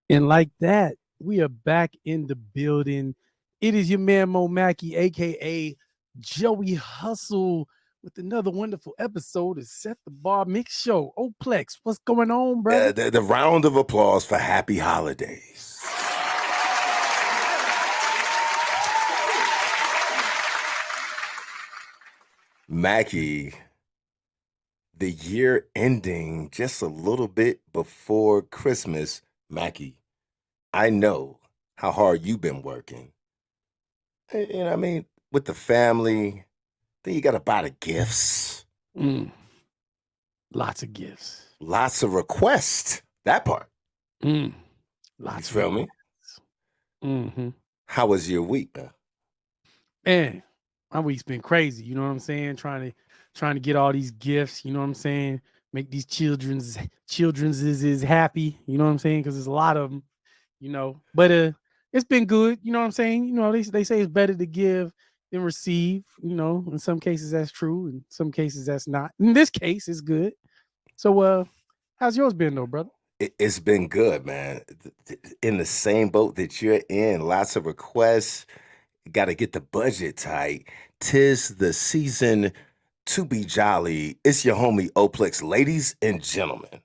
And like that, we are back in the building. It is your man Mo Mackey, aka Joey Hustle, with another wonderful episode of Set the Bar Mixshow. Oplex, what's going on, brother? The round of applause for happy holidays. Mackie, the year ending just a little bit before Christmas. Mackie, I know how hard you've been working. You know what I mean? With the family, then you got to buy the gifts. Lots of gifts. Lots of requests. That part. Lots You feel of me? Mm-hmm. How was your week, man? Man, my week's been crazy. You know what I'm saying? Trying to get all these gifts. You know what I'm saying? Make these children's is happy. You know what I'm saying? Because there's a lot of them. You know, but it's been good. You know what I'm saying? You know, they say it's better to give than receive. You know, in some cases that's true, in some cases that's not. In this case, it's good. So, how's yours been though, brother? It's been good, man. In the same boat that you're in, lots of requests. Got to get the budget tight. 'Tis the season to be jolly. It's your homie Oplex. Ladies and gentlemen,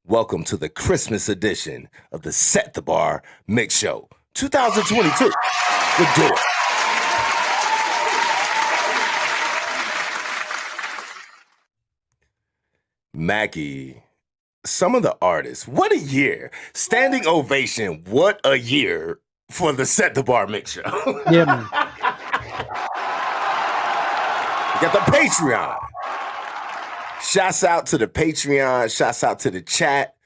welcome to the Christmas edition of the Set the Bar Mix Show 2022. Let's do it. Mackie, some of the artists, what a year. Standing ovation, what a year for the Set the Bar Mix Show. Yeah, man. We got the Patreon. Shouts out to the Patreon. Shouts out to the chat.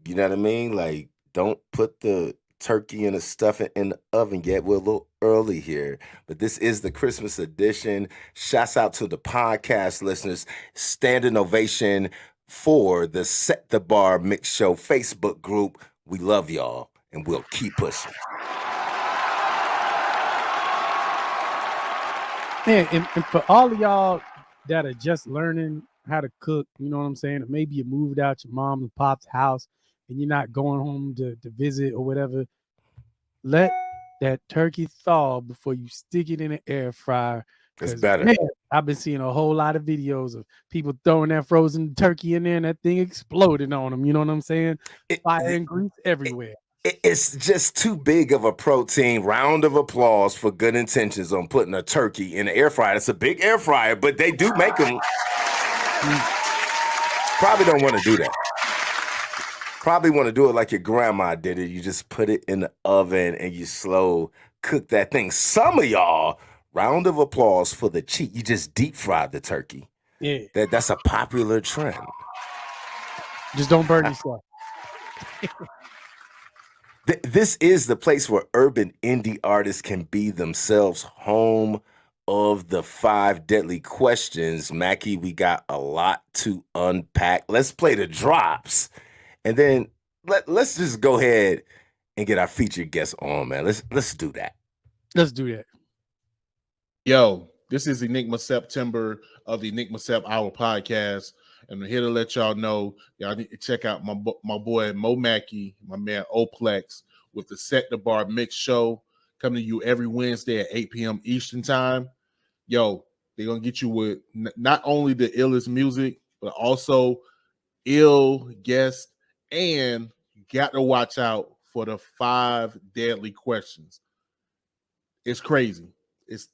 You know what I mean? Like, don't put the turkey and the stuffing in the oven yet. We're a little early here, but this is the Christmas edition. Shouts out to the podcast listeners. Standing ovation for the Set the Bar Mix Show Facebook group. We love y'all, and we'll keep pushing. Man, and for all of y'all that are just learning how to cook, you know what I'm saying? Or maybe you moved out your mom and pop's house and you're not going home to visit or whatever. Let that turkey thaw before you stick it in an air fryer. It's better. Man, I've been seeing a whole lot of videos of people throwing that frozen turkey in there and that thing exploding on them. You know what I'm saying? Fire and grease everywhere. It's just too big of a protein. Round of applause for good intentions on putting a turkey in an air fryer. It's a big air fryer, but they do make them. Probably don't want to do that. Probably want to do it like your grandma did it. You just put it in the oven and you slow cook that thing. Some of y'all, round of applause for the cheat. You just deep fry the turkey. Yeah. That's a popular trend. Just don't burn yourself. This is the place where urban indie artists can be themselves, home of the 5 deadly questions. Mackie, we got a lot to unpack. Let's play the drops. And then let's just go ahead and get our featured guest on, man. Let's do that. Let's do that. Yo, this is Enigma September of the Enigma Sep Hour podcast. And I'm here to let y'all know, y'all need to check out my boy Mo Mackey, my man Oplex, with the Set the Bar Mix Show, coming to you every Wednesday at 8 p.m. Eastern Time. Yo, they're going to get you with not only the illest music, but also ill guests, and you got to watch out for the 5 deadly questions. It's crazy. It's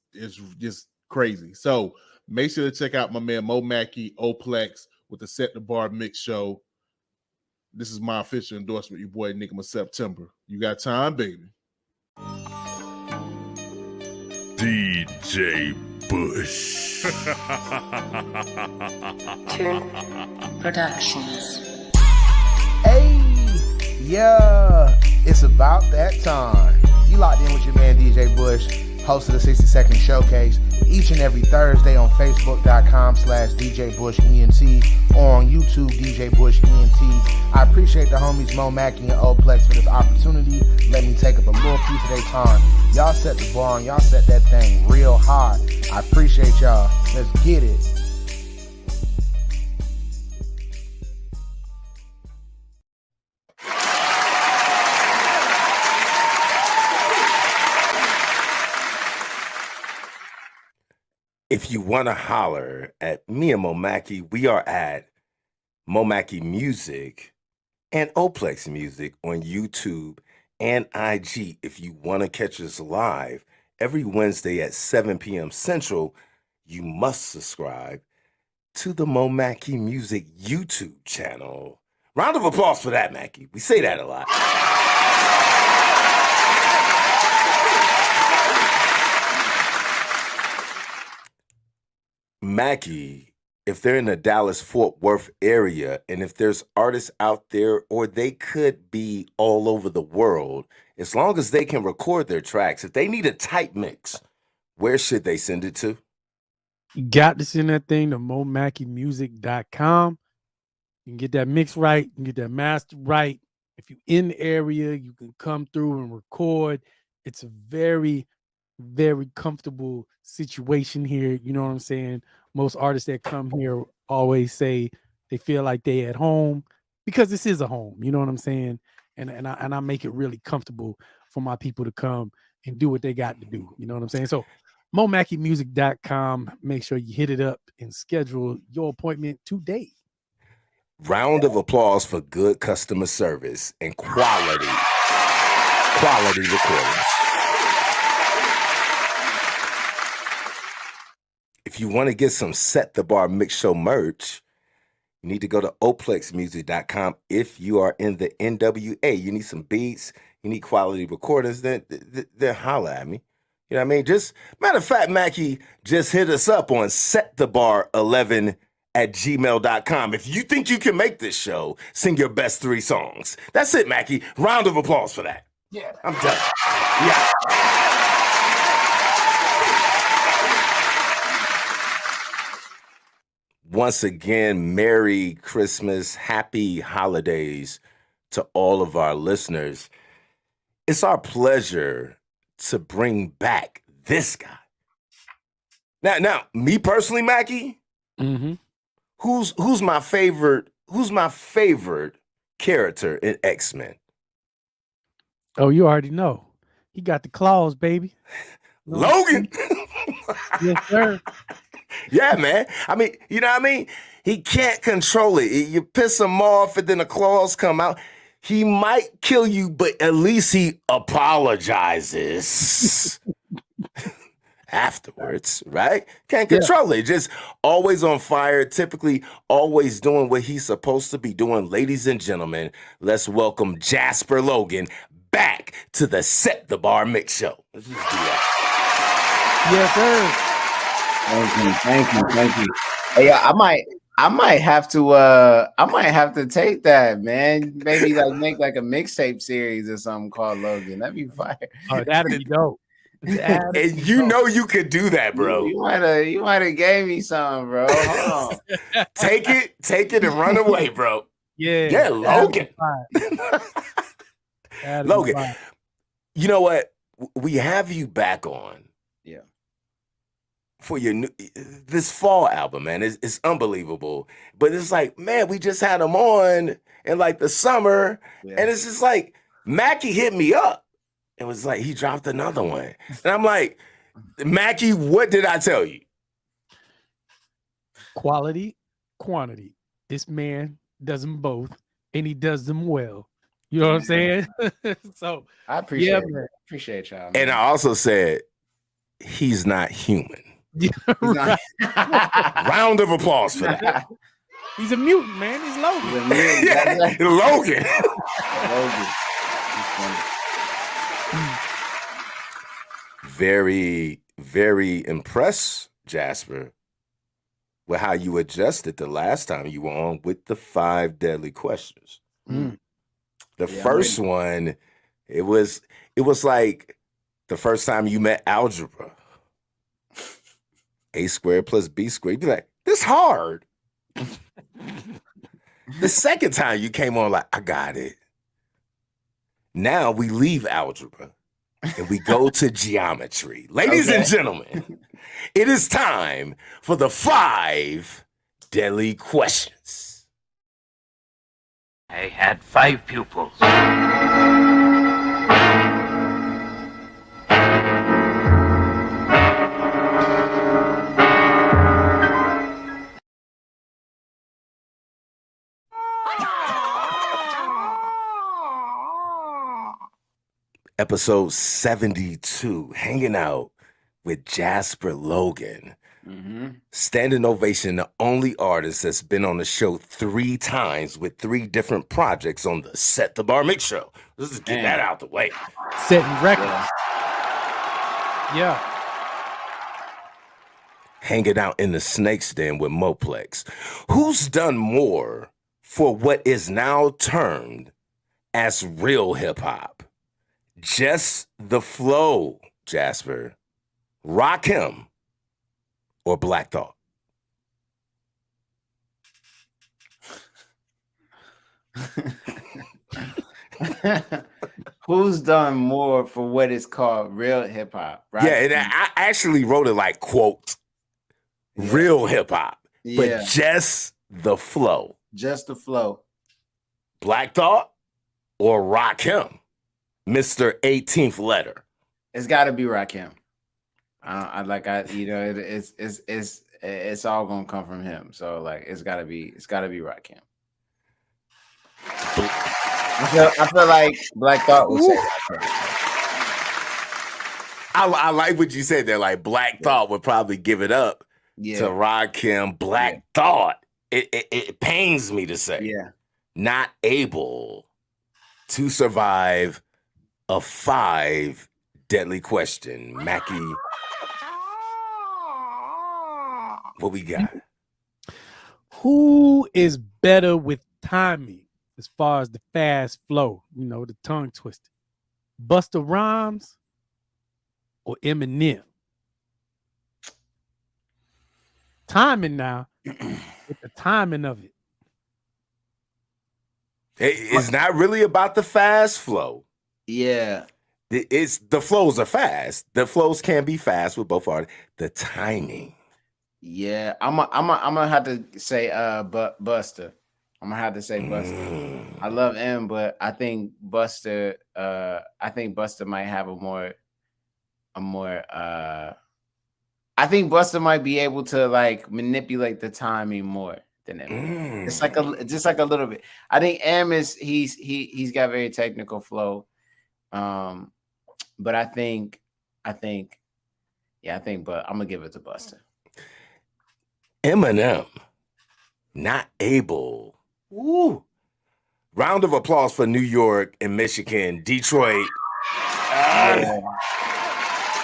just crazy. So make sure to check out my man Mo Mackey, Oplex, with the Set the Bar Mix Show. This is my official endorsement, your boy Enigma September. You got time, baby. DJ Bush. Turn Productions. Hey, yeah, it's about that time. You locked in with your man DJ Bush, host of the 60-second showcase, each and every Thursday on Facebook.com/DJ Bush ENT or on YouTube DJ Bush ENT. I appreciate the homies Mo Mackey and Oplex for this opportunity. Let me take up a little piece of their time. Y'all set the bar and y'all set that thing real high. I appreciate y'all. Let's get it. If you want to holler at me and Mo Mackey, we are at Mo Mackey Music and Oplex Music on YouTube and IG. If you want to catch us live every Wednesday at 7 p.m. Central, you must subscribe to the Mo Mackey Music YouTube channel. Round of applause for that, Mackey. We say that a lot. Mackey, if they're in the Dallas-Fort Worth area, and if there's artists out there, or they could be all over the world, as long as they can record their tracks, if they need a tight mix, where should they send it to? You got to send that thing to momackymusic.com. You can get that mix right. You can get that master right. If you're in the area, you can come through and record. It's a very, very comfortable situation here. You know what I'm saying? Most artists that come here always say they feel like they at home because this is a home. You know what I'm saying? And I make it really comfortable for my people to come and do what they got to do. You know what I'm saying? So momackymusic.com. Make sure you hit it up and schedule your appointment today. Round of applause for good customer service and quality recordings. If you want to get some Set the Bar Mixshow merch, you need to go to oplexmusic.com. If you are in the NWA, you need some beats, you need quality recordings, then holla at me. You know what I mean? Just matter of fact, Mackey, just hit us up on setthebar11@gmail.com. If you think you can make this show, sing your best 3 songs. That's it, Mackey. Round of applause for that. Yeah. I'm done. Yeah. Once again, Merry Christmas, Happy Holidays to all of our listeners. It's our pleasure to bring back this guy. Now, me personally, Mackey, who's my favorite character in X-Men? Oh, you already know. He got the claws, baby. Logan. Yes, sir. Yeah, man. I mean, you know what I mean? He can't control it. You piss him off and then the claws come out. He might kill you, but at least he apologizes afterwards, right? Can't control it. Just always on fire, typically always doing what he's supposed to be doing. Ladies and gentlemen, let's welcome Jasper Logan back to the Set the Bar Mix Show. Let's just do that. Yes, sir. Thank you. Hey, I might have to take that, man. Maybe like make like a mixtape series or something called Logan. That'd be fire. Oh, that'd be dope. And you know you could do that, bro. You might have gave me some, bro. Hold on. Take it and run away, bro. Yeah, Logan. Logan, you know what? We have you back on. Yeah. For your this fall album, man. It's unbelievable. But it's like, man, we just had him on in like the summer, and it's just like Mackey hit me up. It was like he dropped another one. And I'm like, Mackey, what did I tell you? Quality, quantity. This man does them both, and he does them well. You know what I'm saying? So I appreciate it. man. Appreciate y'all. Man. And I also said, he's not human. Yeah, right. Round of applause for that. He's a mutant, man. He's Logan. Yeah, Logan. Very, very impressed, Jasper, with how you adjusted the last time you were on with the 5 deadly questions. The first one, it was like the first time you met algebra. A squared plus B squared. You'd be like, this hard. The second time you came on, like, I got it. Now we leave algebra and we go to geometry. Ladies and gentlemen, it is time for the 5 deadly questions. I had 5 pupils. episode 72, hanging out with Jasper Logan. Standing ovation, the only artist that's been on the show 3 times with 3 different projects on the Set the Bar Mixshow. Let's just get that out the way. Setting records. Yeah. Hanging out in the Snake's Den with Moplex. Who's done more for what is now termed as real hip hop? Just the flow, Jasper. Rakim or Black Thought? Who's done more for what is called real hip hop? Right? Yeah, and I actually wrote it like, quote, real hip hop, but just the flow. Just the flow. Black Thought or Rakim, Mr. 18th letter? It's got to be Rakim. It's all gonna come from him. So like, it's gotta be Rakim. I feel like Black Thought would say Rakim. I like what you said there. Like Black Thought would probably give it up to Rakim. Black Thought. It pains me to say, not able to survive a 5 deadly question. Mackie, what we got? Who is better with timing as far as the fast flow? You know, the tongue twister. Busta Rhymes or Eminem? Timing now. With the timing of it. It's not really about the fast flow. Yeah. It's the flows are fast. The flows can be fast with both artists. The timing. Yeah, I'm gonna have to say Buster. I'm gonna have to say Buster. I love M, but I think Buster might have I think Buster might be able to like manipulate the timing more than M. It's like just like a little bit. I think M he's got very technical flow. But I think, but I'm gonna give it to Buster. Eminem, not able. Woo. Round of applause for New York and Michigan, Detroit.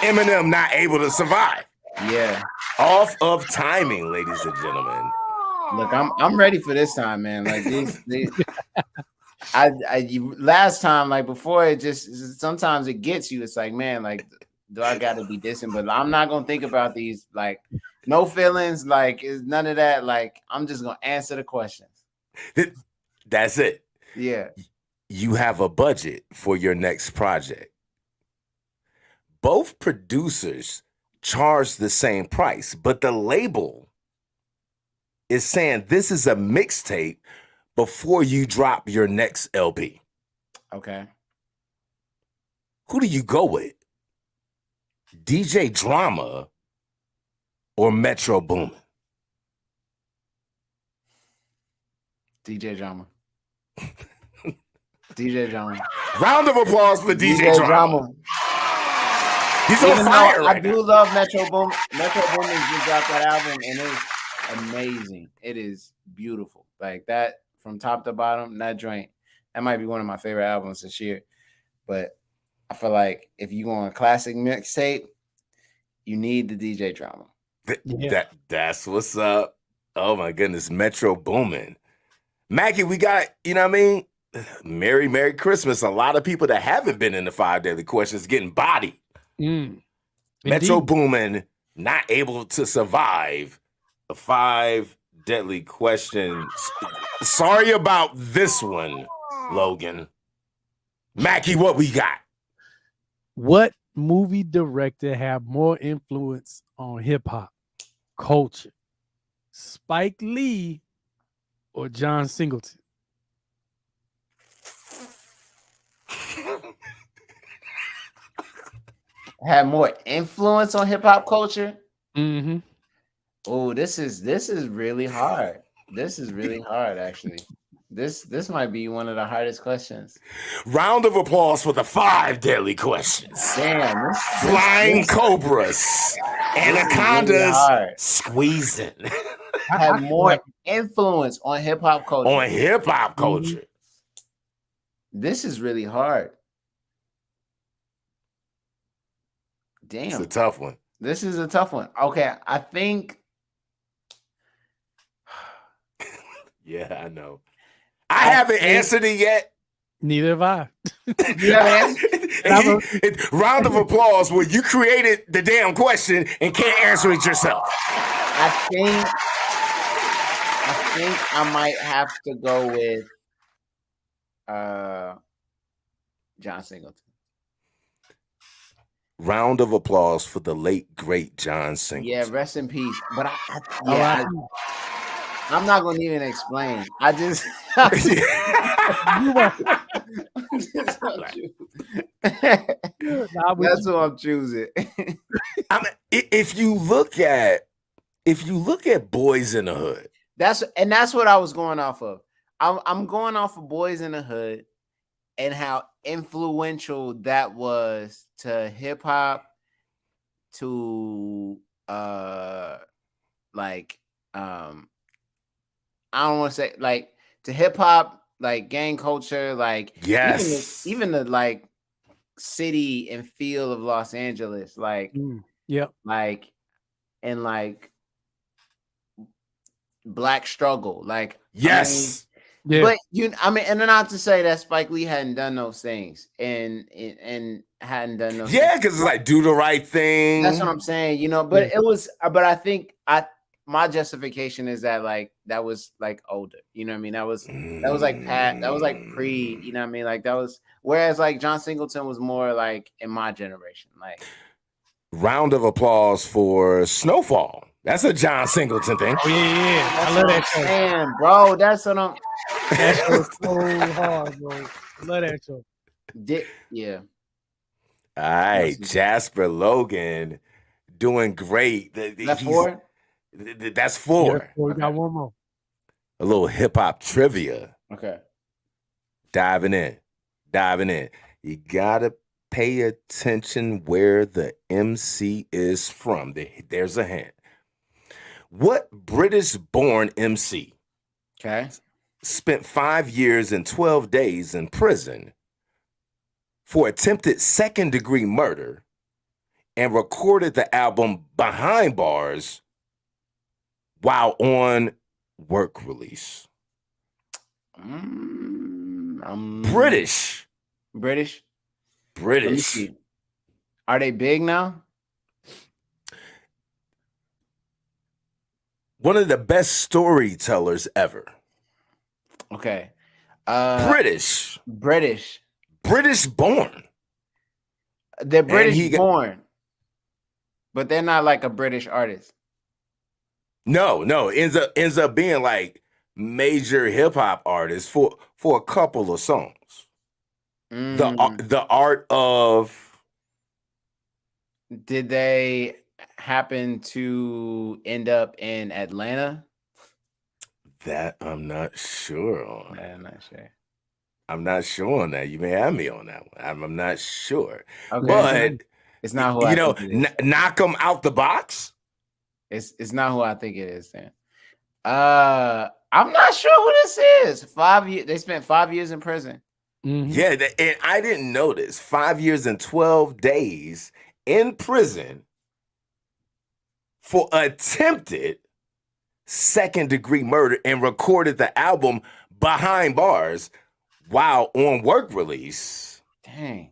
Eminem not able to survive. Yeah. Off of timing, ladies and gentlemen. Look, I'm ready for this time, man. Like these last time, like before, it just sometimes it gets you. It's like, man, like, do I got to be dissing? But I'm not gonna think about these. Like, no feelings. Like, is none of that. Like, I'm just gonna answer the questions. That's it. Yeah. You have a budget for your next project. Both producers charge the same price, but the label is saying this is a mixtape before you drop your next LP. Okay. Who do you go with? DJ Drama or Metro Boomin? DJ Drama. DJ Drama. Round of applause for DJ Drama. He's on fire right now. I do love Metro Boomin. Metro Boomin just dropped that album and it's amazing. It is beautiful. Like that from top to bottom, that joint. That might be one of my favorite albums this year. But I feel like if you go on a classic mixtape, you need the DJ Drama. That's what's up. Oh my goodness, Metro Boomin. Mackie, we got, you know what I mean? Merry Christmas. A lot of people that haven't been in the 5 Daily Questions getting bodied. Metro Boomin not able to survive the 5 Deadly Questions. Sorry about this one, Logan. Mackie, what we got? What movie director have more influence on hip hop culture? Spike Lee or John Singleton? Have more influence on hip hop culture? Mm-hmm. Oh, this is really hard. This is really hard, actually. This might be one of the hardest questions. Round of applause for the 5 deadly questions. Damn, Flying cobras, anacondas, really hard. squeezing Have more influence on hip hop culture. on hip hop culture. This is really hard. It's Damn, a tough one. this is a tough one. Okay, I think Yeah, I know. I haven't answered it yet. Neither have I. you have an answer? Round of applause where you created the damn question and can't answer it yourself. I think I might have to go with John Singleton. Round of applause for the late great John Singleton. Yeah, rest in peace. But I'm not gonna even explain. I just that's who I'm choosing. I mean, if you look at Boys in the Hood, That's what I was going off of. I'm going off of Boys in the Hood and how influential that was to hip hop, to I don't want to say like to hip hop, like gang culture, like yes, even the like city and feel of Los Angeles, like like and like Black struggle, like yes. But and not to say that Spike Lee hadn't done those things and hadn't done those things. Because it's like do the right thing. That's what I'm saying, but it was, but I think my justification is that like that was like older, you know what I mean? That was like that was like pre, you know what I mean? Like that was, whereas like John Singleton was more like in my generation. Like round of applause for Snowfall. That's a John Singleton thing. Oh yeah. I love that show. Man, bro, that's what I'm. That show's so hard, bro. I love that show. Yeah. All right, Jasper Logan doing great. That's 4? That's 4. We got one more. A little hip hop trivia. Okay. Diving in. You gotta pay attention where the MC is from. There's a hint. What British-born MC spent 5 years and 12 days in prison for attempted second-degree murder and recorded the album Behind Bars while on work release? British. Let me see. Are they big now? One of the best storytellers ever. Okay. British born. They're British born, but they're not like a British artist. No, ends up being like major hip hop artist for a couple of songs. The art of. Did they happen to end up in Atlanta? That I'm not sure on. I'm not sure. I'm not sure on that. You may have me on that one. I'm not sure. Okay. But it's not who I think it is. Knock them out the box. It's not who I think it is then. I'm not sure who this is. 5 years. They spent 5 years in prison. Mm-hmm. Yeah, and I didn't know this. 5 years and 12 days in prison for attempted second-degree murder and recorded the album Behind Bars while on work release. Dang.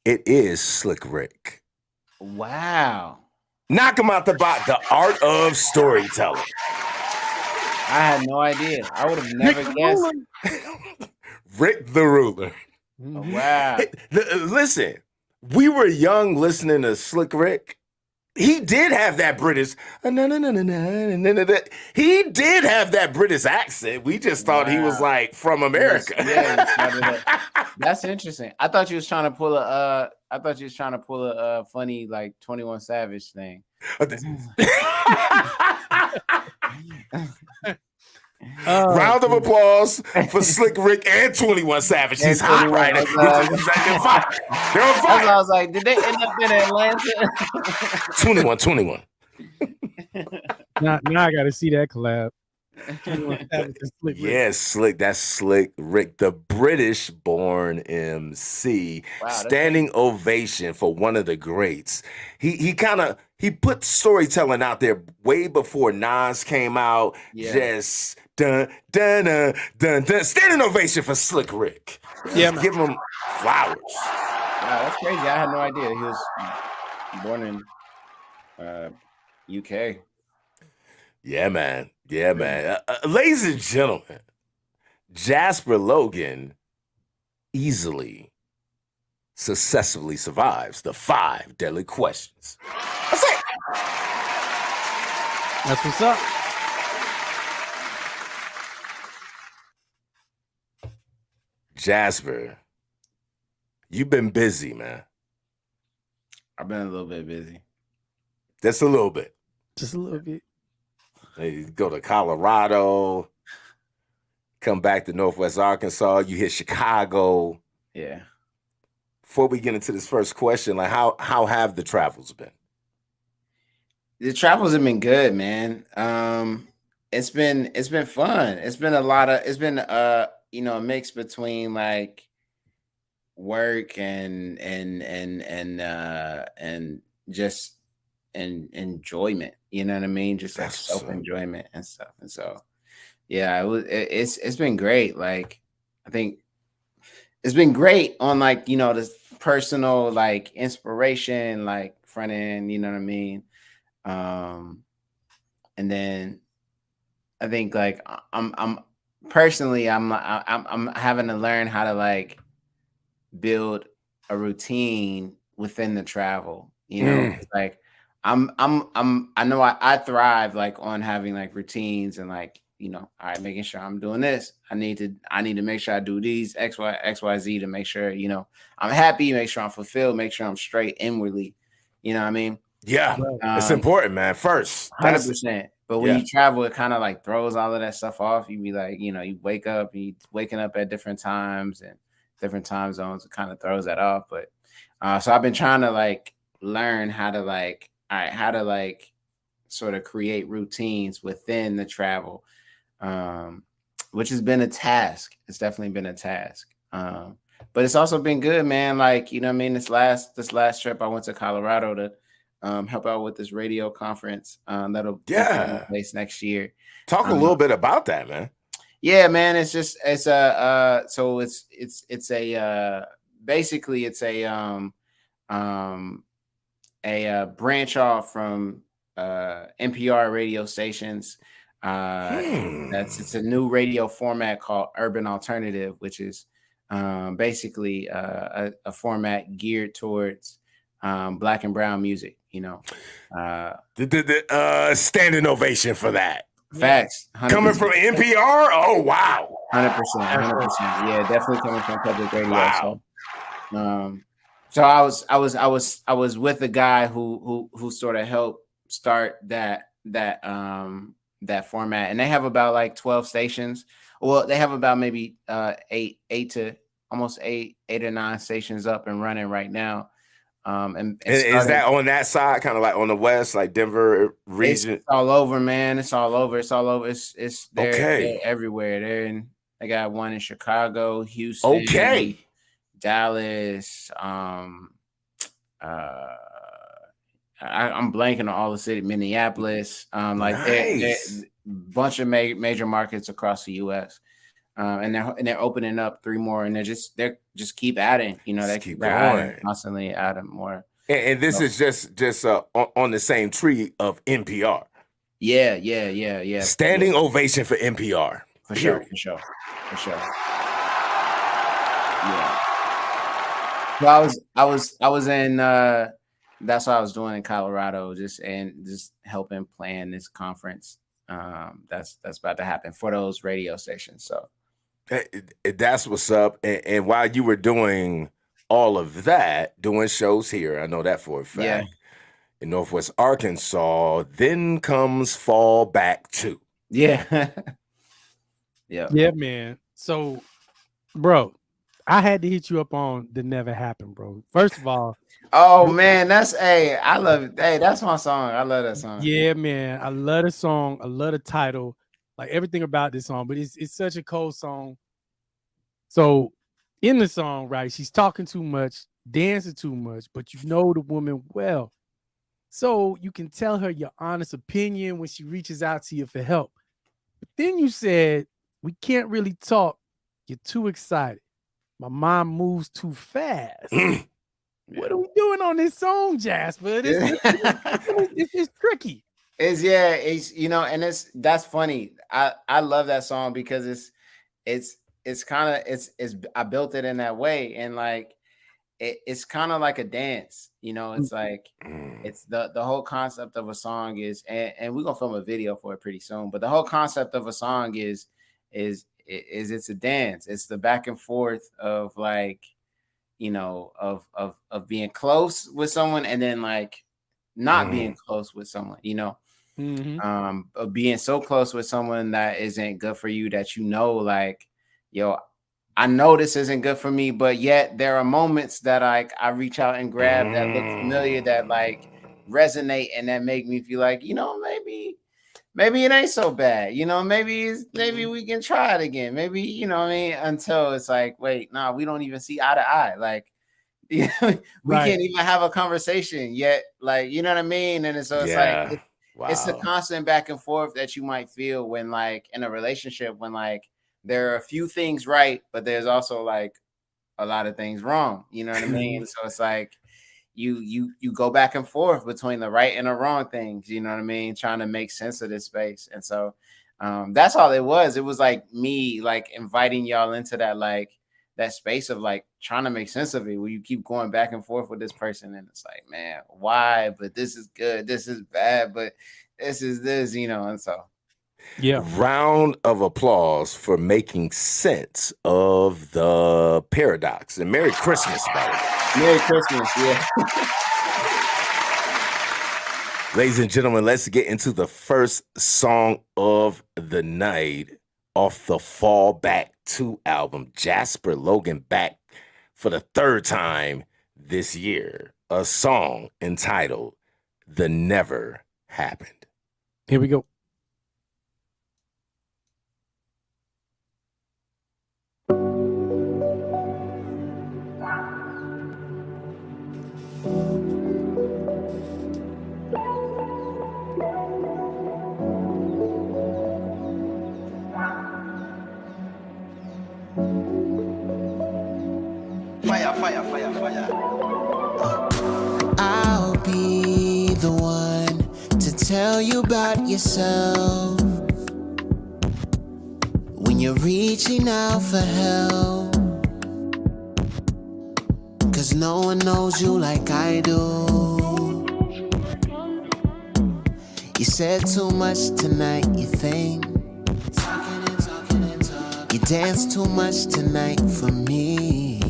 It is Slick Rick. Wow. Knock him out the box. The art of storytelling. I had no idea. I would have never guessed. Rick the Ruler. Oh, wow. Listen, we were young listening to Slick Rick. He did have that British. He did have that British accent. We just thought he was like from America. That's interesting. I thought you was trying to pull a. Funny like 21 Savage thing. Round of applause for Slick Rick and 21 Savage. He's hot 21, right now. He's like, they're fire. They're on That's why I fire. was like, did they end up in Atlanta? 21. Now I got to see that collab. 21 Savage and Slick Rick. Yeah, Slick. That's Slick Rick, the British-born MC. Wow, that's Standing ovation for one of the greats. He put storytelling out there way before Nas came out. Yeah. Just dun dun dun dun dun. Standing ovation for Slick Rick. Yeah, Just give him flowers. Wow, that's crazy. I had no idea he was born in UK. Yeah, man. Yeah, man. Ladies and gentlemen, Jasper Logan easily, successfully survives the 5 deadly questions. That's it. That's what's up. Jasper, you've been busy, man. I've been a little bit busy. Just a little bit. Just a little bit. You go to Colorado, come back to Northwest Arkansas, you hit Chicago. Yeah. Before we get into this first question, like how have the travels been? The travels have been good, man. It's been fun. It's been a mix between like work and just enjoyment. You know what I mean? Just like self-enjoyment and stuff. And so yeah, it's been great. Like I think it's been great on like, this personal like inspiration, like front end, you know what I mean? And then I think like I'm personally I'm having to learn how to like build a routine within the travel, It's like I know I thrive like on having like routines and like, all right, making sure I'm doing this. I need to make sure I do these XYZ to make sure, I'm happy, make sure I'm fulfilled, make sure I'm straight inwardly. You know what I mean? Yeah. It's important, man. First. 100%. But when you travel, it kind of like throws all of that stuff off. You be like, you wake up, you waking up at different times and different time zones. It kind of throws that off. But so I've been trying to like learn how to like, sort of create routines within the travel, which has been a task. It's definitely been a task. But it's also been good, man. Like, you know what I mean? This last trip, I went to Colorado to help out with this radio conference that'll take place next year. Talk a little bit about that, man. Yeah, man. It's a branch off from NPR radio stations. It's a new radio format called Urban Alternative, which is basically a format geared towards Black and brown music. Standing ovation for that. Facts. 100%. Coming from NPR. Oh wow. 100%. Yeah, definitely coming from public radio. Wow. So I was with a guy who sort of helped start that format, and they have about like 12 stations. Well, they have about maybe eight to almost eight or nine stations up and running right now. And is that on that side, kind of like on the west, like Denver region? It's all over, man. It's all over. They're everywhere. They got one in Chicago, Houston, Dallas. I'm blanking on all the city, Minneapolis. Nice. They're bunch of major markets across the U.S. And they're opening up 3 more, and they just keep adding. They keep constantly adding more. And this is just on the same tree of NPR. Yeah. Standing ovation for NPR. For sure. Yeah. Well, I was in. That's what I was doing in Colorado, just helping plan this conference. That's about to happen for those radio stations. So. That's what's up. And while you were doing all of that, doing shows here, I know that for a fact, in Northwest Arkansas, then comes Fall Back 2. Yeah. Yeah, man. So, bro, I had to hit you up on the Never Happened, bro. First of all, Oh man, that's I love it. Hey, that's my song. I love that song. yeah, man. I love the song. I love the title, like everything about this song. But it's such a cold song. So in the song, right, she's talking too much, dancing too much, but you know the woman well. So you can tell her your honest opinion when she reaches out to you for help. But then you said, we can't really talk. You're too excited. My mind moves too fast. What are we doing on this song, Jasper? It's tricky. It's and that's funny. I love that song because it's kind of it's I built it in that way, and like it's kind of like a dance, it's like it's the whole concept of a song is, and we're gonna film a video for it pretty soon, but the whole concept of a song is it's a dance. It's the back and forth of like, of being close with someone and then like not being close with someone, of being so close with someone that isn't good for you, that like, yo, I know this isn't good for me, but yet there are moments that I reach out and grab that look familiar, that like resonate, and that make me feel like, maybe it ain't so bad, maybe we can try it again, maybe, until it's like, wait, nah, we don't even see eye to eye, like we can't even have a conversation yet, like, you know what I mean? And so it's like it's the constant back and forth that you might feel when like in a relationship, when like there are a few things right, but there's also like a lot of things wrong, you know what I mean? So it's like you go back and forth between the right and the wrong things, you know what I mean, trying to make sense of this space. And so that's all it was. It was like me like inviting y'all into that, like that space of like trying to make sense of it, where you keep going back and forth with this person, and it's like, man, why? But this is good, this is bad, but this is this, and so round of applause for making sense of the paradox. And Merry Christmas, by the way. Merry Christmas, yeah. Ladies and gentlemen, let's get into the first song of the night off the Fallback 2 album. Jasper Logan back for the third time this year. A song entitled The Never Happened. Here we go. Fire. I'll be the one to tell you about yourself when you're reaching out for help, 'cause no one knows you like I do. You said too much tonight, you think. You dance too much tonight for me.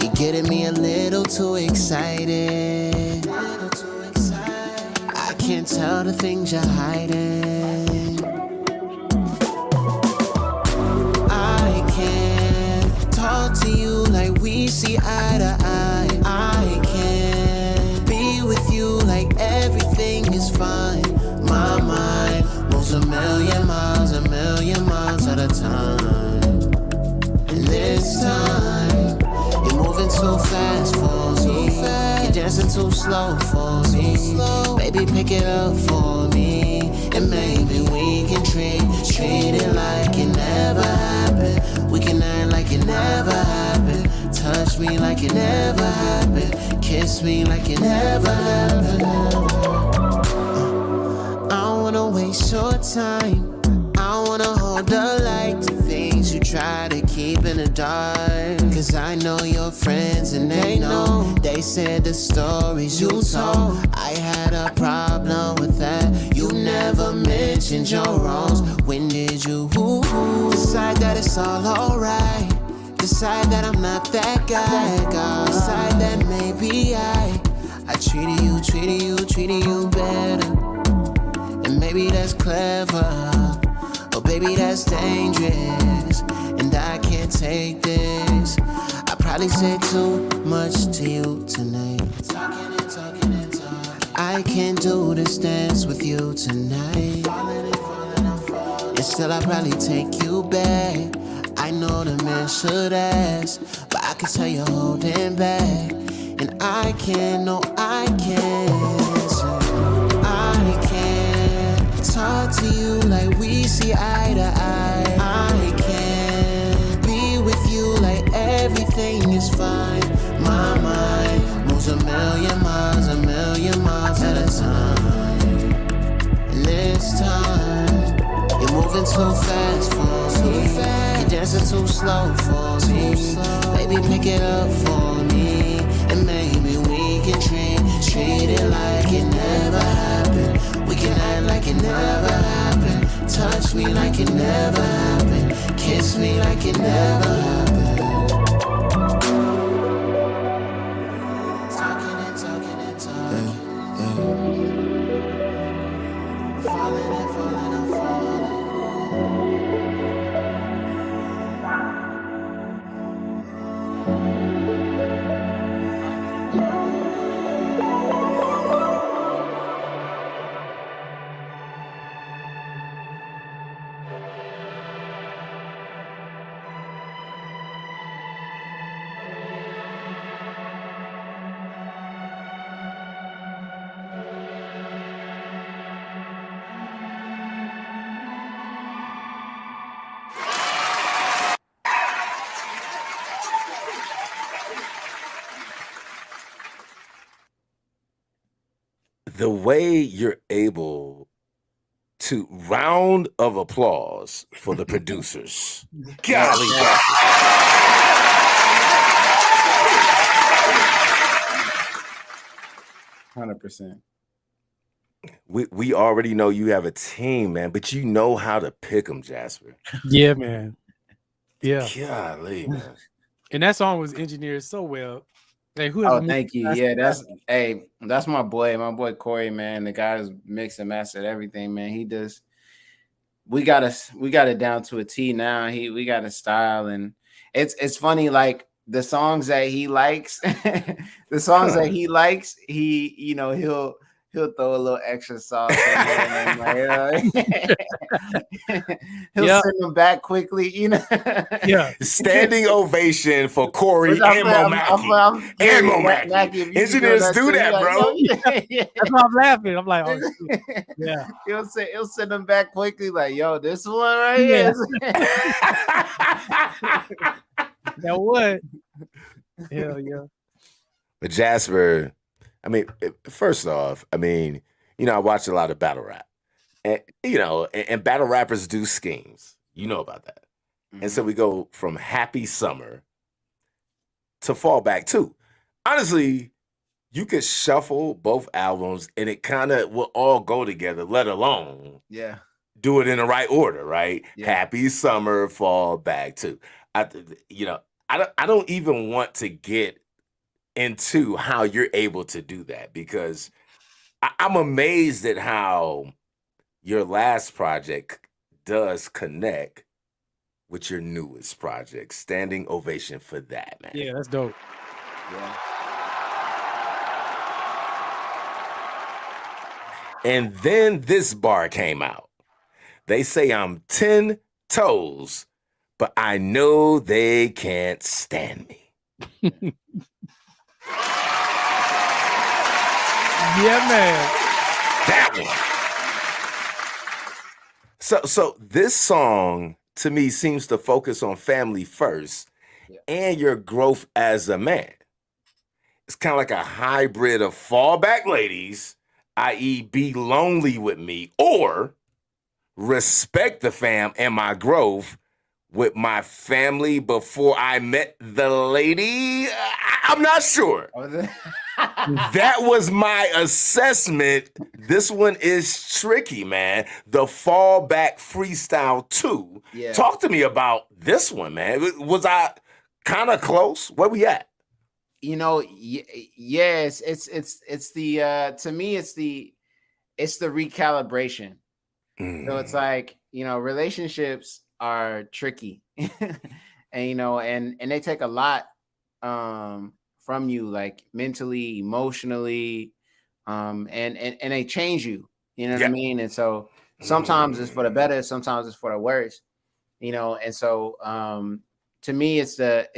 You're getting me a little too excited. I can't tell the things you're hiding. I can't talk to you like we see eye to eye. I can't be with you like everything is fine. My mind moves a million miles at a time. And this time, you're moving too fast for me. You're dancing too slow for me. Baby, pick it up for me. And maybe we can treat it like it never happened. We can act like it never happened. Touch me like it never happened. Kiss me like it never happened. I don't wanna waste your time. I wanna hold the light to things you try to keep in the dark. 'Cause I know your friends and they know. They said the stories you told. I had a problem with that. You never mentioned your wrongs. When did you decide that it's all alright? Decide that I'm not that guy. Decide that maybe I treated you better. And maybe that's clever. Oh, Baby, that's dangerous, and I can't take this. I probably said too much to you tonight. I can't do this dance with you tonight. And still I probably take you back. I know the man should ask, but I can tell you're holding back. And I can't, no I can't. I can't talk to you like we see eye to eye. I can't be with you like everything is fine. My mind moves a million miles at a time. And this time, you're moving too fast for me. You're dancing too slow for me. Baby, pick it up for me. And maybe we can treat it like it never happened. We can act like it never happened. Touch me like it never happened. Kiss me like it never happened. Talking and talking and talking. Falling and falling and falling. The way you're able to round of applause for the producers. Golly, Yeah. 100%. we already know you have a team, man, but you know how to pick them, Jasper. Yeah, man. Yeah. Golly, man. And that song was engineered so well. Hey, whoever Oh, thank you. Yeah, that's my boy Corey, man. The guy who's mixed and mastered everything, man. He does. We got it down to a T now. We got a style, and it's funny, like the songs that he likes, he'll throw a little extra sauce in there, and he'll send them back quickly, Yeah. Standing ovation for Corey and Mo Mackey. Engineers do that, bro. That's why I'm laughing. I'm like, oh, shit. Yeah. He'll send them back quickly, like, yo, this one right here. That would. Hell yeah. But Jasper, I mean, first off, I mean, I watch a lot of battle rap, and and battle rappers do schemes. You know about that. Mm-hmm. And so we go from Happy Summer to Fallback 2. Honestly, you could shuffle both albums and it kind of will all go together, let alone do it in the right order, right? Yeah. Happy Summer, Fallback 2. I don't even want to get into how you're able to do that, because I'm amazed at how your last project does connect with your newest project. Standing ovation for that, man. Yeah, that's dope. Yeah. And then this bar came out. They say I'm 10 toes, but I know they can't stand me. Yeah, man. That one. So this song to me seems to focus on family first and your growth as a man. It's kind of like a hybrid of Fallback Ladies, i.e. Be Lonely With Me, or Respect the Fam and My Growth with My Family Before I Met the Lady. I'm not sure. That was my assessment. This one is tricky, man. The Fallback Freestyle 2. Yeah. Talk to me about this one, man. Was I kind of close? Where we at? Yes, it's the to me it's the recalibration. So it's like, relationships are tricky. And and they take a lot from you, like mentally, emotionally, and they change you. You know what I mean? And so sometimes it's for the better, sometimes it's for the worse. And so to me, it's the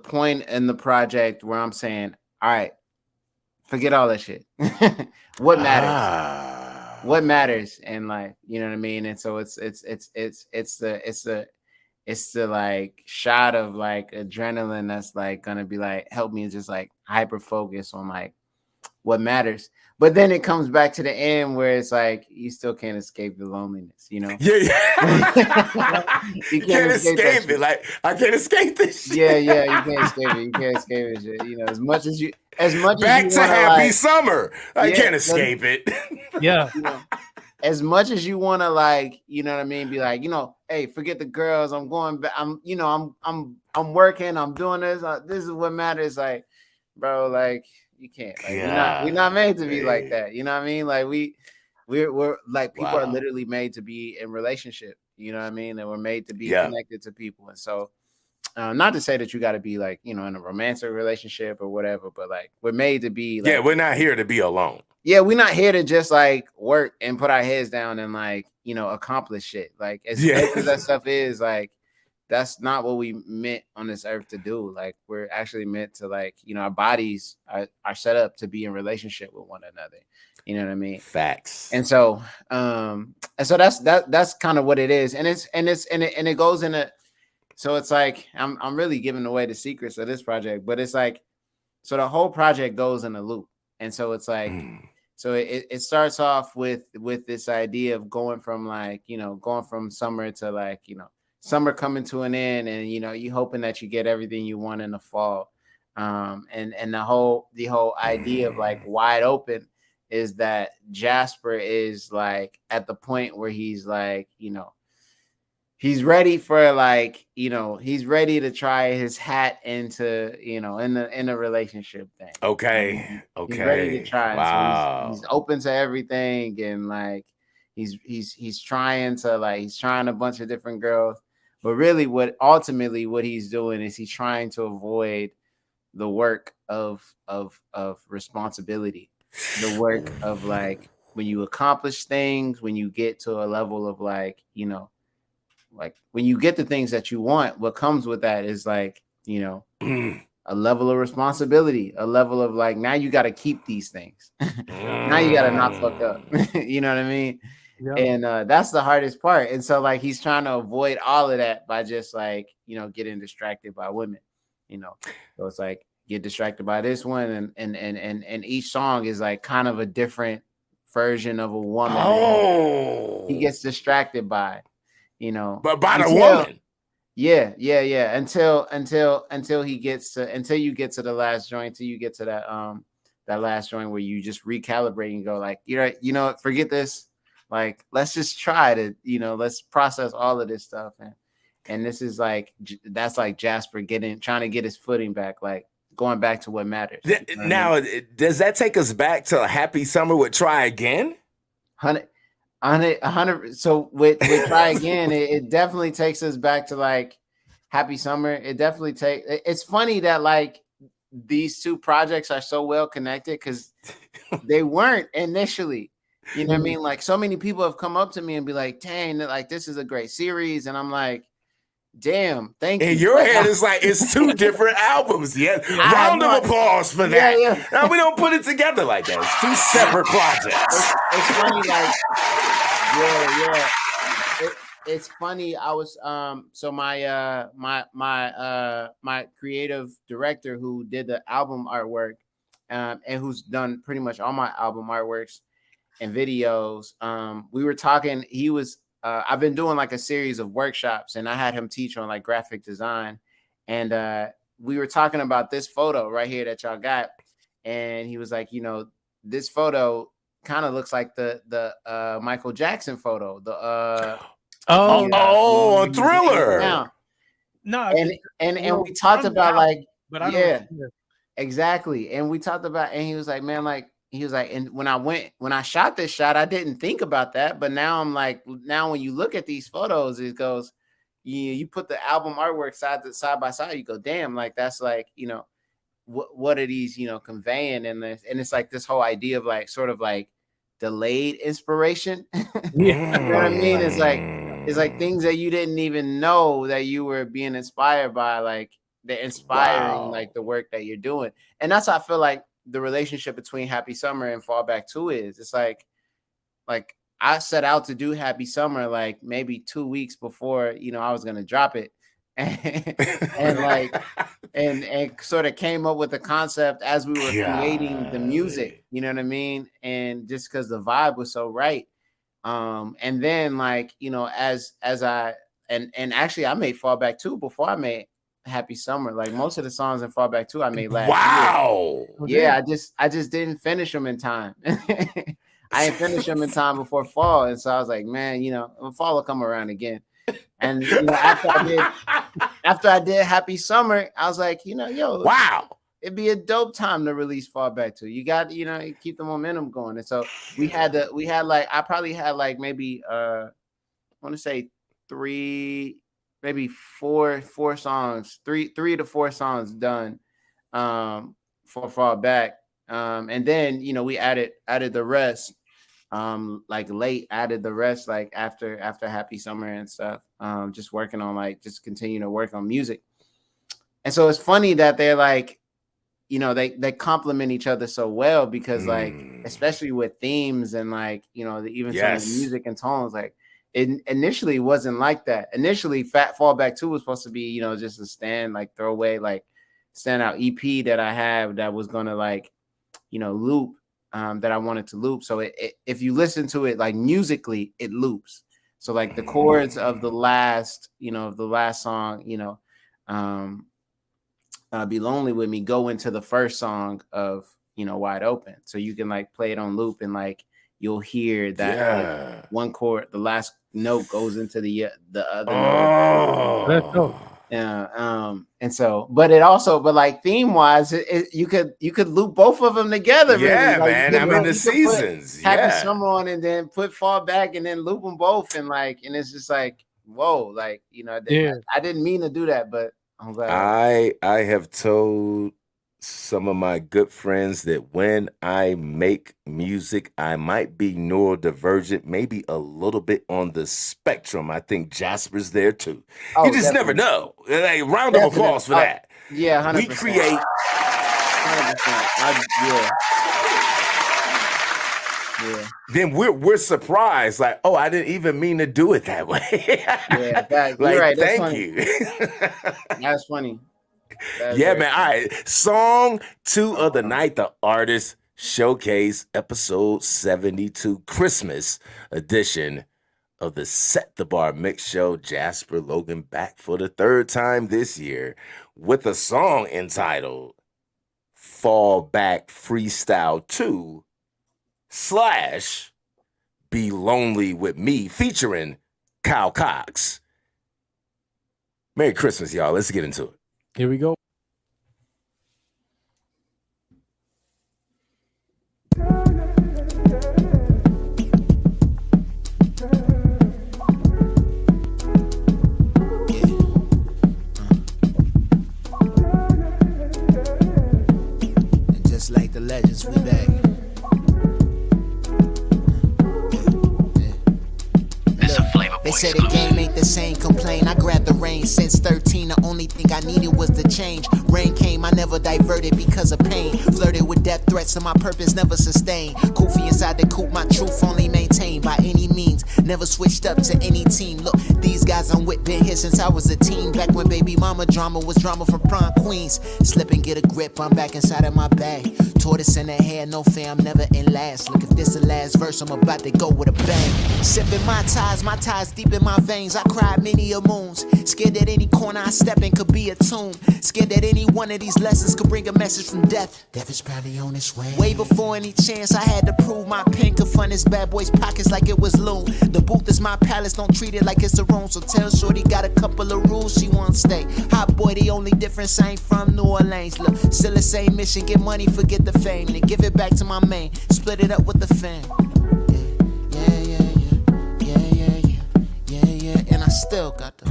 point in the project where I'm saying, all right, forget all that shit. What matters? What matters in life? You know what I mean? And so it's the like shot of like adrenaline that's like gonna be like help me just like hyper focus on like what matters. But then it comes back to the end where it's like you still can't escape the loneliness, Yeah. You can't escape it. Like I can't escape this shit. Yeah, you can't escape it. You can't escape it. Shit. As much as you back to happy summer. I can't escape it. Yeah. As much as you want to like, you know what I mean, be like, hey, forget the girls. I'm going back. I'm working. I'm doing this. This is what matters. Like, bro, like you can't. Like, we're not made to be like that. You know what I mean? Like we're like people are literally made to be in relationship. You know what I mean? And we're made to be connected to people. And so, not to say that you got to be like in a romantic relationship or whatever, but like we're made to be. Like, we're not here to be alone. Yeah, we're not here to just like work and put our heads down and like accomplish shit. Like as great as that stuff is, like that's not what we meant on this earth to do. Like we're actually meant to like our bodies are set up to be in relationship with one another. You know what I mean? Facts. And so that's kind of what it is. And it goes in a. So it's like I'm really giving away the secrets of this project, but it's like so the whole project goes in a loop. And so it's like so it starts off with this idea of going from like going from summer to like summer coming to an end, and you hoping that you get everything you want in the fall, and the whole idea of like wide open is that Jasper is like at the point where he's like he's ready for like he's ready to try his hat into in a relationship thing. Okay. He's ready to try. Wow. So he's open to everything, and like he's trying a bunch of different girls, but really what he's doing is he's trying to avoid the work of responsibility, the work of like when you accomplish things, when you get to a level of like like when you get the things that you want, what comes with that is like, a level of responsibility, a level of like, now you got to keep these things. Now you got to not fuck up. You know what I mean? Yeah. And that's the hardest part. And so like, he's trying to avoid all of that by just like, getting distracted by women, so it's like, get distracted by this one. And each song is like kind of a different version of a woman. He gets distracted by. But by the woman. Yeah. Until you get to the last joint, until you get to that last joint where you just recalibrate and go like, forget this. Like, let's just try to, let's process all of this stuff. And this is like, that's like Jasper trying to get his footing back, like going back to what matters. Now, does that take us back to a happy summer with Try Again? 100. So with Try Again, it definitely takes us back to like happy summer. It's funny that like these two projects are so well connected because they weren't initially. You know what I mean? Like so many people have come up to me and be like, dang, like this is a great series. And I'm like, damn, thank you. In your head, it's like it's two different albums. Yeah. Round of applause for that. Yeah. Now we don't put it together like that. It's two separate projects. It's funny, like, it's funny. I was so my creative director who did the album artwork, and who's done pretty much all my album artworks and videos. We were talking. He was. I've been doing like a series of workshops, and I had him teach on like graphic design, and we were talking about this photo right here that y'all got, and he was like, this photo kind of looks like the Michael Jackson photo, on Thriller. No, and we talked about like, but exactly, and we talked about, and he was like, man, like and when I shot this shot, I didn't think about that. But now I'm like, now when you look at these photos, it goes, you put the album artwork side by side, you go, damn, like that's like, what are these, conveying in this? And it's like this whole idea of like sort of like delayed inspiration. You know what I mean? It's like things that you didn't even know that you were being inspired by, like they're inspiring like the work that you're doing. And that's how I feel like the relationship between Happy Summer and Fall Back 2 is. It's like I set out to do Happy Summer like maybe 2 weeks before, I was gonna drop it. and like and sort of came up with the concept as we were creating the music, you know what I mean? And just because the vibe was so right. And then like, as I and actually I made Fall Back 2 before I made Happy Summer. Like most of the songs in Fall Back 2 I made last year. Yeah, I just didn't finish them in time. I didn't finish them in time before fall. And so I was like, man, fall will come around again. And after I did Happy Summer, I was like, it'd be a dope time to release Fall Back 2. You got, keep the momentum going. And so I probably had like maybe I want to say four songs, three to four songs done for Fall Back. And then we added the rest like late, added the rest like after Happy Summer and stuff, just working on like just continue to work on music. And so it's funny that they're like, they complement each other so well, because like especially with themes and like even some of the music and tones, like it initially wasn't like that. Initially Fall Back 2 was supposed to be just a throwaway like standout EP that I have that was gonna like loop, that I wanted to loop. So if you listen to it like musically, it loops. So like the chords of the last song, Be Lonely With Me, go into the first song of Wide Open. So you can like play it on loop and like you'll hear that like, one chord, the last note goes into the other note. Let's go. Yeah. And so, but like theme wise, you could loop both of them together. Yeah, really. Like, man. I'm in the seasons. Happy Summer on and then put Fall Back and then loop them both. And it's just like, whoa, like, I didn't mean to do that, but I'm glad. I have told some of my good friends that when I make music, I might be neurodivergent, maybe a little bit on the spectrum. I think Jasper's there too. You just never know. Like, round of applause for that. Yeah, 100%. We create. 100%. Yeah. Then we're surprised, like, oh, I didn't even mean to do it that way. You're right. Thank you. That's funny. Man. All right. Song 2 of the night, the Artist Showcase, episode 72, Christmas edition of the Set the Bar Mix Show. Jasper Logan back for the third time this year with a song entitled Fall Back Freestyle 2 / Be Lonely With Me, featuring Kyle Cox. Merry Christmas, y'all. Let's get into it. Here we go. Just like the legends, we back. They say the game ain't the same, complain. I grabbed the reins since 13. The only thing I needed was the change. Rain came, I never diverted because of pain. Flirted with death threats and my purpose never sustained. Koofy inside the coop, my truth only maintained by any means. Never switched up to any team. Look, these guys I'm with been here since I was a teen. Back when baby mama drama was drama from prom queens. Slip and get a grip, I'm back inside of my bag. Tortoise in the hair, no fear, I'm never in last. Look, if this the last verse, I'm about to go with a bang. Sipping my ties deep in my veins. I cried many a moons. Scared that any corner I step in could be a tomb. Scared that any one of these lessons could bring a message from death. Death is probably on its way. Way before any chance I had to prove my pen could fund this bad boy's pockets like it was loom. The booth is my palace, don't treat it like it's a room. So tell shorty got a couple of rules she won't stay. Hot boy, the only difference ain't from New Orleans. Look, still the same mission, get money, forget the fame. Then give it back to my main, split it up with the fam. Yeah, and I still got the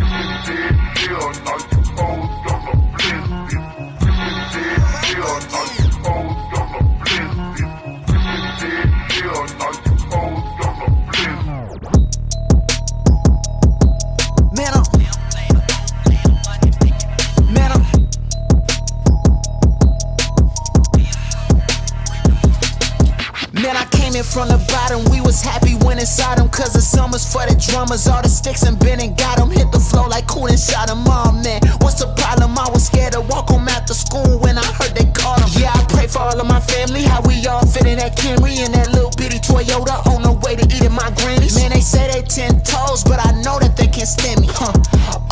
Man, I came in from the bottom, we was happy when inside them. Cause the summers for the drummers, all the sticks and been and got them. Hit the flow like cool and shot them all, man. What's the problem? I was scared to walk home after school when I heard they called them. Yeah, I pray for all of my family, how we all fit in that Camry and that little bitty Toyota on the way to eating my grannies. Man, they say they 10 toes, but I know that they can't stand me.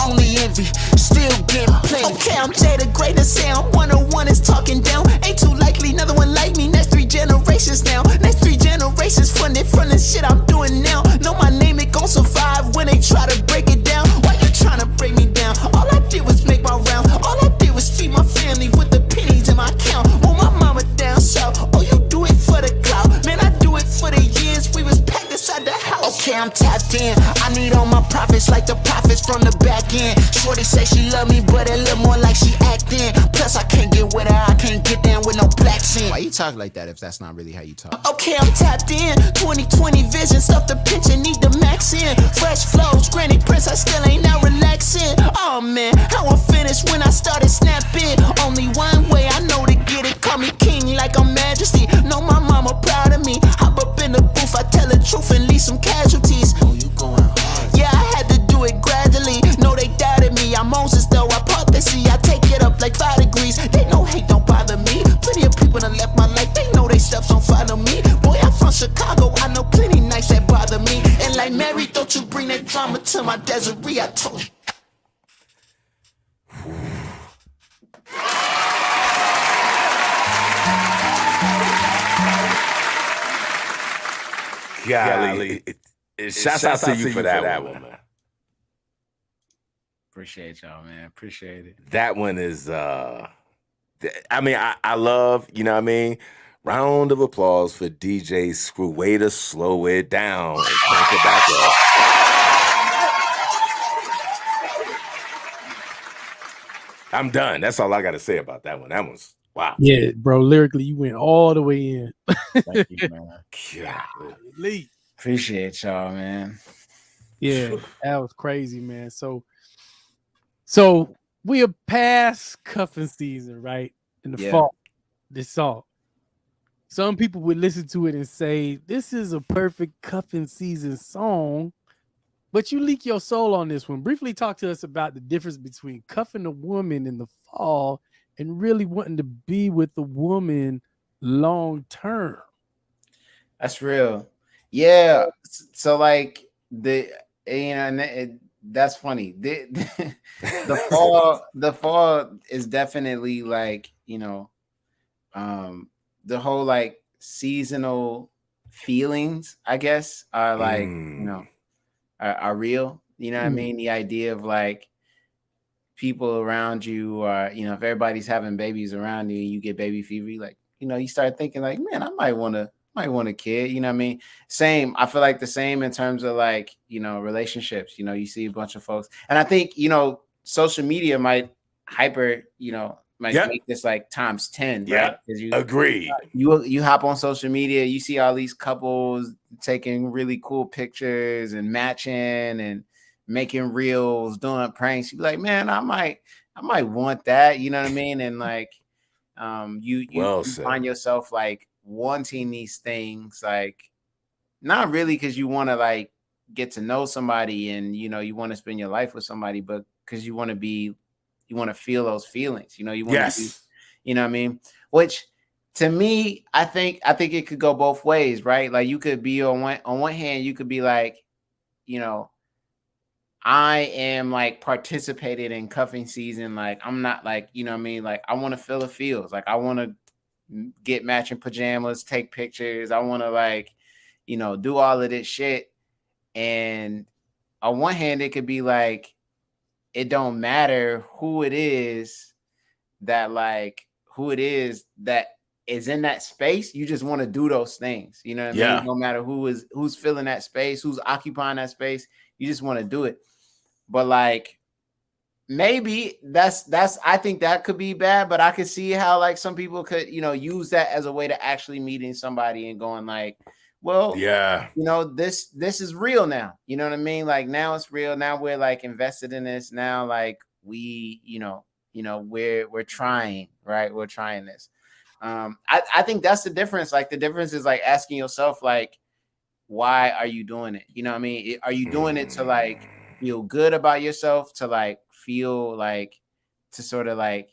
Only envy, still getting plenty. Okay, I'm Jay the Great to say I'm 101 is talking down. Ain't too likely, another one like me. Next 3 generations now. Next 3 generations funded from the shit I'm doing now. Know my name, it gon' survive when they try to break it down. Why you tryna break me down? All I did was make my round. All I did was feed my family with the pennies in my account. Want my mama down south. Oh, you do it for the clout. Man, I do it for the years we was packed inside the house. Okay, I'm tapped in. I need all my profits like the profits from the back end. Shorty say she love me, but it look more like she acting. Plus, I can't get with her. I can't get down with no black sin. Why you talk like that if that's not really how you talk? Okay, I'm tapped in. 2020 vision, stuff the pitch and need the max in. Fresh flows, Granny Prince, I still ain't now relaxing. Oh man, how I finished when I started snapping. Only one way I know to get it. Call me king like I'm majesty. Know my mama proud of me. Hop up in the booth, I tell the truth and leave some casualties. Oh, you going hard? Yeah, I had to do it gradually. No, they doubted me. I'm Moses though. I part the sea. I take it up like 5 degrees. They know hate don't bother me. Plenty of people done left my life. They know they stuff don't follow me. Boy, I'm from Chicago. I know plenty nights that bother me. And like Mary, don't you bring that drama to my Desiree. I told you. Golly, shouts out to you for that one, man. Appreciate y'all, man. Appreciate it. That one is I mean, I love, you know what I mean? Round of applause for DJ Screw. Way to slow it down and crank it back up. I'm done. That's all I got to say about that one. That one's wow. Yeah, bro. Lyrically, you went all the way in. Thank you, man. Golly. Appreciate y'all, man. Yeah, that was crazy, man. So we are past cuffing season, right? In the fall, this song. Some people would listen to it and say, this is a perfect cuffing season song, but you leak your soul on this one. Briefly talk to us about the difference between cuffing a woman in the fall and really wanting to be with the woman long term. That's real. Yeah. So like that's funny. The fall is definitely like, the whole like seasonal feelings, I guess, are like, are real. You know what I mean? The idea of like people around you are, if everybody's having babies around you and you get baby fever, like, you start thinking like, man, I might want a kid, you know what I mean? Same. I feel like the same in terms of like, relationships, you see a bunch of folks. And I think, social media might make this like times 10, right? Because you agree. You hop on social media, you see all these couples taking really cool pictures and matching and making reels, doing pranks. You be like, man, I might want that, you know what I mean? And like you find yourself like wanting these things, like not really because you want to like get to know somebody and you want to spend your life with somebody, but because you want to feel those feelings, you want to be, you know what I mean? Which to me, I think it could go both ways, right? Like you could be on one hand, you could be like, I am like participating in cuffing season. Like I'm not like, you know what I mean? Like I want to feel the feels. Like I want to get matching pajamas, take pictures. I want to like, do all of this shit. And on one hand, it could be like, it don't matter who it is that is in that space. You just want to do those things. You know what I mean? No matter who's filling that space, who's occupying that space, you just want to do it. But like, maybe that's I think that could be bad, but I could see how like some people could, use that as a way to actually meeting somebody and going like, well, this is real now. You know what I mean? Like now it's real. Now we're like invested in this. Now like we, we're trying, right? We're trying this. I think that's the difference. Like the difference is like asking yourself, like, why are you doing it? You know what I mean? Are you doing it to like feel good about yourself, to like feel like, to sort of like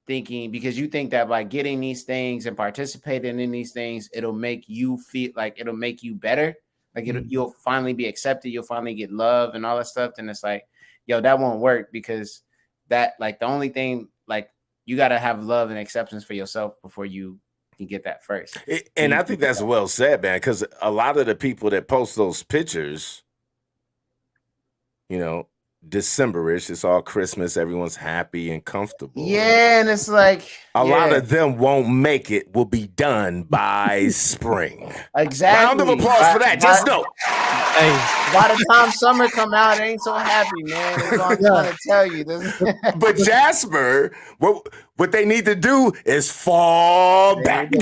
thinking because you think that by getting these things and participating in these things, it'll make you feel like it'll make you better. Like you'll finally be accepted. You'll finally get love and all that stuff. Then it's like, yo, that won't work because that like the only thing, like you got to have love and acceptance for yourself before you can get that first. And I think that's well said, man, because a lot of the people that post those pictures, December-ish, it's all Christmas, everyone's happy and comfortable. Yeah, and it's like a lot of them won't make it, will be done by spring. Exactly. Round of applause for that. Just know. Hey, by the time summer come out, it ain't so happy, man. That's all I'm trying to tell you. But Jasper, what they need to do is fall back. You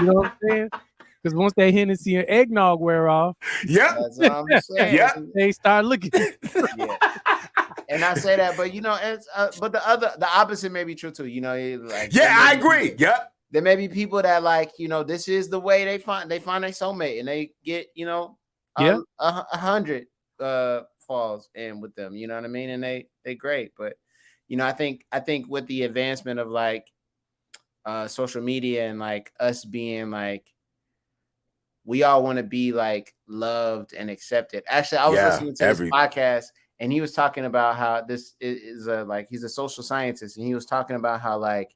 know what I'm saying? Because once that Hennessy and eggnog wear off, that's what I'm saying. They start looking. And I say that, but it's but the opposite may be true too. Like I agree. There may be people that like, this is the way they find their soulmate, and they get 100 falls in with them. You know what I mean? And they great, but I think with the advancement of like social media and like us being like, we all want to be like loved and accepted. Actually, I was listening to this podcast, and he was talking about how this is like he's a social scientist, and he was talking about how like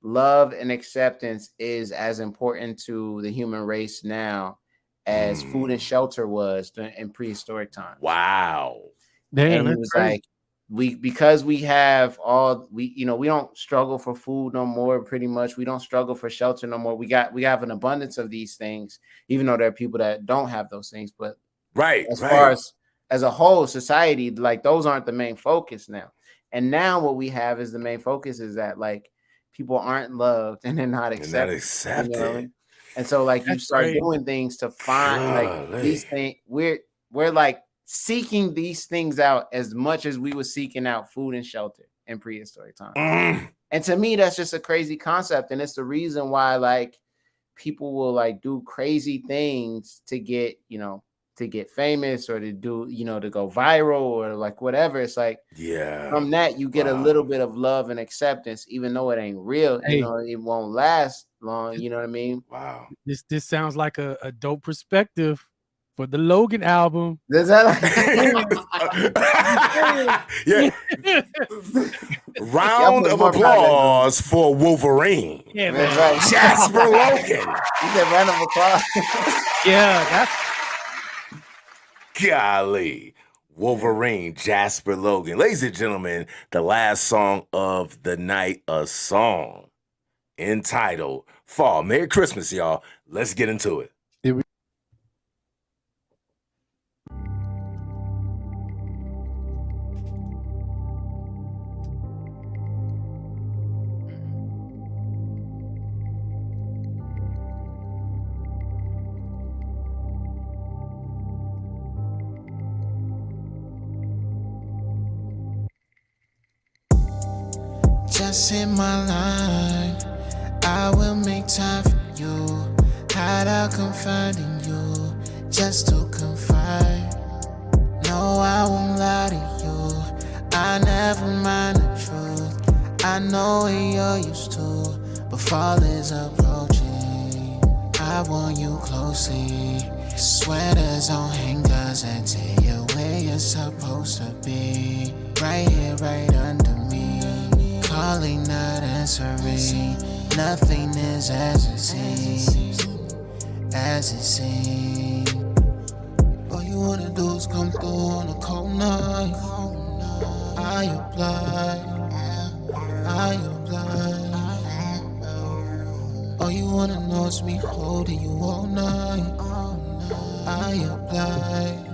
love and acceptance is as important to the human race now as food and shelter was in prehistoric times. Wow. Damn, and he was like, because we have we don't struggle for food no more. Pretty much, we don't struggle for shelter no more. We have an abundance of these things, even though there are people that don't have those things. But as far as a whole society, like those aren't the main focus now. And now what we have is the main focus is that like people aren't loved and they're not accepted. You know what I mean? And so like you start doing things to find like these things. We're like seeking these things out as much as we were seeking out food and shelter in prehistoric times. And to me, that's just a crazy concept. And it's the reason why like people will like do crazy things to get, to get famous or to do, to go viral or like whatever. It's like, from that, you get a little bit of love and acceptance, even though it ain't real, it won't last long. You know what I mean? Wow. This sounds like a dope perspective for the Logan album. Does that Round of applause for Wolverine. Yeah, man. Right. Jasper Logan. You said round of applause. That's golly. Wolverine, Jasper Logan. Ladies and gentlemen, the last song of the night, a song entitled Fall. Merry Christmas, y'all. Let's get into it. Just in my line, I will make time for you. Hide out confiding you, just to confide. No, I won't lie to you. I never mind the truth. I know what you're used to, but fall is approaching. I want you closely. Sweaters on hangers and tell you where you're supposed to be. Right here, right under me. Calling, not answering. Nothing is as it seems. as it seems. All you wanna do is come through on a cold night. I apply. All you wanna know is me holding you all night. I apply.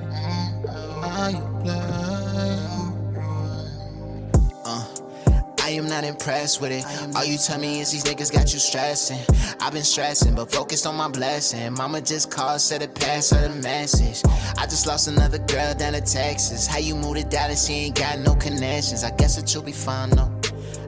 I am not impressed with it. All you tell me is these niggas got you stressing. I've been stressing, but focused on my blessing. Mama just called, said it passed her the message. I just lost another girl down to Texas. How you moved it down and she ain't got no connections. I guess that you'll be fine though.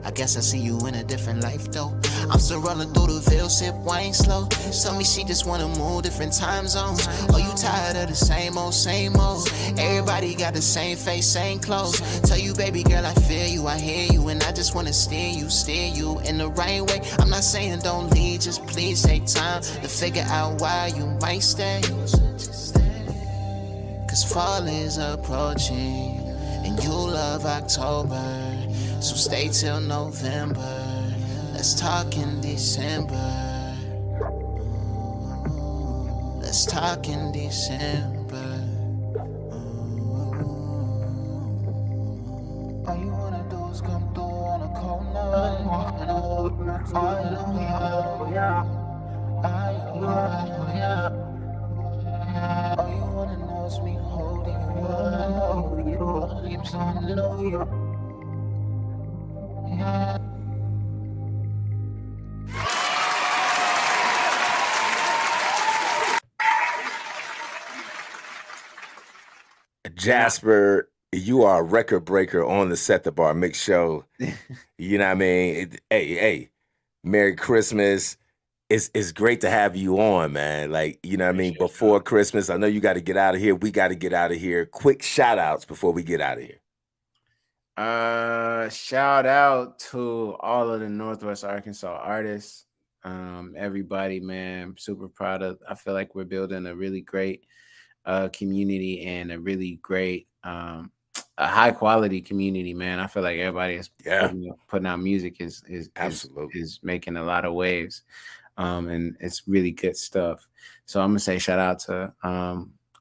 I guess I see you in a different life though. I'm still rolling through the Ville, sip wine slow. Tell me she just wanna move different time zones. Oh, you tired of the same old, same old. Everybody got the same face, same clothes. Tell you, baby girl, I feel you, I hear you, and I just wanna steer you in the right way. I'm not saying don't leave, just please take time to figure out why you might stay. Cause fall is approaching, and you love October. So stay till November. Let's talk in December. Let's talk in December. All you wanna do is come through on a cold night. All you wanna know is me holding you. Lips on you. Jasper, you are a record breaker on the Set the Bar Mix Show. You know what I mean? Hey, Merry Christmas. It's great to have you on, man. Like, you know what I mean? Before Christmas, I know you got to get out of here. We got to get out of here. Quick shout outs before we get out of here. Shout out to all of the Northwest Arkansas artists. Everybody, man, super proud of. I feel like we're building a really great community and a really great a high quality community, man. I feel like everybody is putting out music is absolutely is making a lot of waves. And it's really good stuff. So I'm gonna say shout out to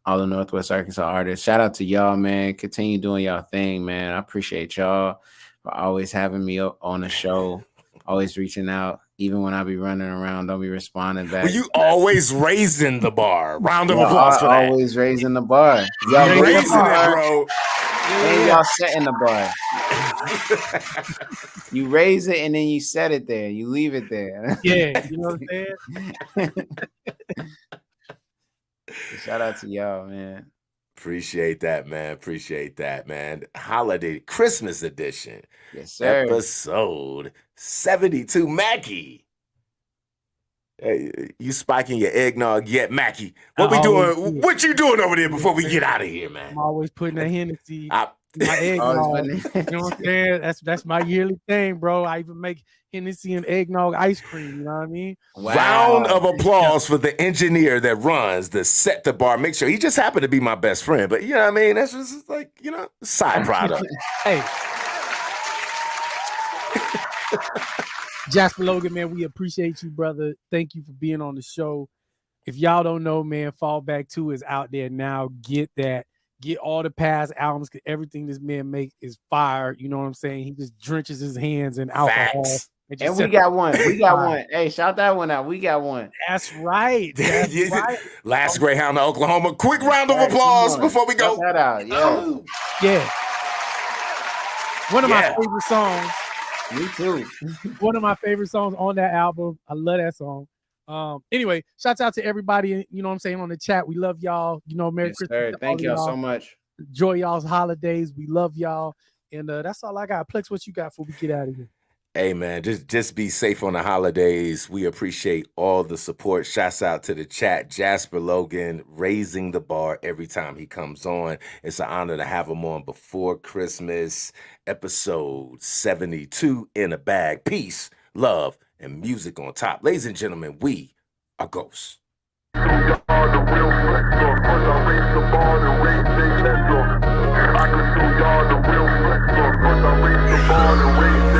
all the Northwest Arkansas artists. Shout out to y'all, man. Continue doing y'all thing, man. I appreciate y'all for always having me up on the show, always reaching out, even when I be running around, don't be responding back. Well, you always raising the bar. Round of applause for that. Always raising the bar. Y'all raising it, bro. And y'all setting the bar. You raise it and then you set it there. You leave it there. Yeah, you know what I'm saying? Shout out to y'all, man. Appreciate that, man. Appreciate that, man. Holiday Christmas edition. Yes, sir. Episode 72. Mackie. Hey, you spiking your eggnog yet, Mackie? What we doing? What you doing over there before we get out of here, man? I'm always putting a Hennessy. My eggnog. You know what I'm saying? That's my yearly thing, bro. I even make Hennessy and eggnog ice cream. You know what I mean? Wow. Round of applause for the engineer that runs the Set the Bar Mix Show. He just happened to be my best friend, but you know what I mean? That's just like, you know, side product. Hey. Jasper Logan, man, we appreciate you, brother. Thank you for being on the show. If y'all don't know, man, Fallback 2 is out there now. Get that. Get all the past albums, because everything this man makes is fire. You know what I'm saying? He just drenches his hands in alcohol. And we got one. We got one. Hey, shout that one out. We got one. That's right. That's right. Last Greyhound to Oklahoma. Quick round of applause before we go. Shout that out. Yeah. Yeah. One of my favorite songs. Me too. One of my favorite songs on that album. I love that song. Anyway, shouts out to everybody, you know what I'm saying, on the chat. We love y'all. You know, Merry Christmas. Sir. Thank y'all so much. Enjoy y'all's holidays. We love y'all. And that's all I got. Plex, what you got before we get out of here? Hey, man, just be safe on the holidays. We appreciate all the support. Shouts out to the chat. Jasper Logan raising the bar every time he comes on. It's an honor to have him on before Christmas. Episode 72 in a bag. Peace, love, and music on top. Ladies and gentlemen, we are Ghosts. I